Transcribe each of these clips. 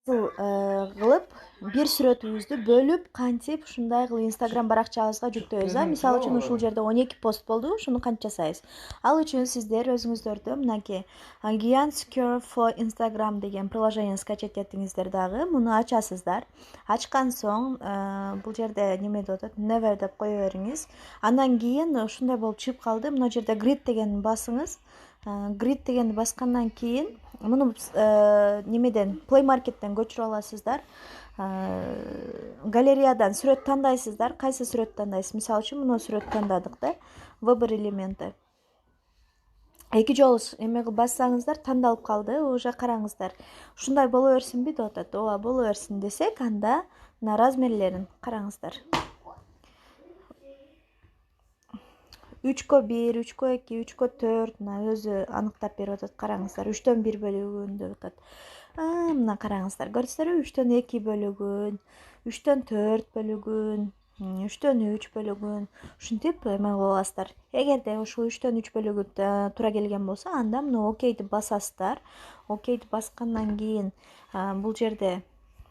кылып бир сүрөтүбүздү бөлүп кантип ушундай кылып Instagram баракчабызга жүктөйбүз. Мисалы үчүн ушул жерде 12 пост болду. Ушуну кантип жасайбыз? Ал үчүн сиздер өзүңүздөрдө мынакей Giant Secure for Instagram деген приложение скачать этиңиздер дагы. Муну ачасыздар. Ачкан соң бул жерде неме деп атат? Never деп кое бериңиз. Андан кийин ушундай болуп чыгып калды. Мына жерде grid дегенди басыңыз. Grid дегенди баскандан кийин муну немеден Play Market'ten көчүрүп аласыздар. Галереядан сүрөт тандайсыздар. Кайсы сүрөт тандайсыз? Мисалы үчүн мына сүрөт тандадык да. Выбор элементи. Эки жолу эме кылып бассаңыздар тандалып калды. Уже караңыздар. Ушундай боло берсинби деп атат. Ооба, боло берсин десек, анда мына размерлерин караңыздар. 3/1, 3/2, 3/4 мына өзү аныктап берип атат. Караңыздар. 3/1 бөлүгүн деп атат. Мына караңыздар. Көрдүңүзбү? 3/2 бөлүгүн, 3/4 бөлүгүн, 3/3 бөлүгүн. Ушинтип эме кылып аласыздар. Эгерде ушул 3/3 бөлүгү туура келген болсо, анда мына окейди басасыздар. Окейди баскандан кийин бул жерде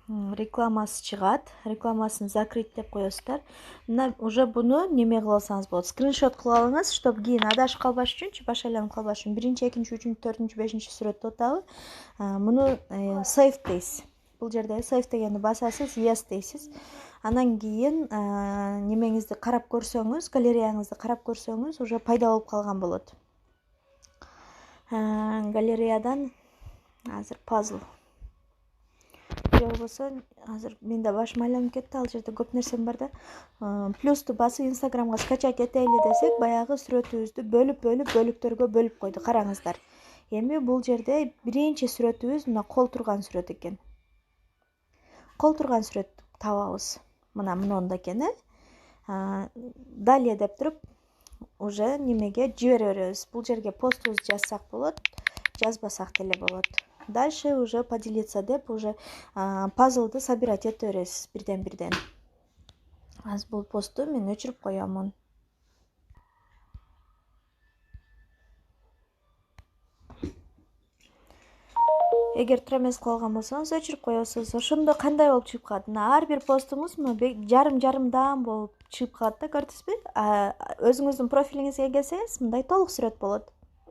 рекламасы чыгат. Рекламасын закрыть деп коесуздар. Мына уже буну неме кылып алсаңыз болот. Скриншот кылып алыңыз, чтобы кийин адашып калбаш үчүнчү, баш айланып калбаш үчүн. Биринчи, экинчи, үчүнчү, төртүнчү, бешинчи сүрөттү атабы. Муну save дейсиз. Бул жерде save дегенди басасыз, yes дейсиз. Андан кийин немеңизди карап көрсөңүз, галереяңызды карап көрсөңүз, уже пайда болуп калган болот. Галереядан азыр puzzle. Же болбосо азыр менде башым айланып кетти. Ал жерде көп нерсем бар да. Плюсту басып Instagramга скачать этели десек, баягы сүрөтүбүздү бөлүктөргө бөлүп койду. Караңыздар. Эми бул жерде биринчи сүрөтүбүз мына кол турган сүрөт экен. Кол турган сүрөт табабыз. Мына мынонда экен, Далее деп туруп уже немеге жибере беребиз. Бул жерге постубузду жазсак болот, жазбасак деле болот. Дальше уже поделиться деп уже пазлды собирать ете бересиз бирден-бирден. Азыр бул постту мен өчүрүп коёмун. Эгер туура эмес кылып алган болсоңуз өчүрүп коесуз. Ошондо кандай болуп чыгып калат? Мына ар бир постуңуз жарым-жарымдан болуп чыгып калат да, көрдүңүзбү? Өзүңүздүн профилиңизге келсеңиз, мындай толук сүрөт болот.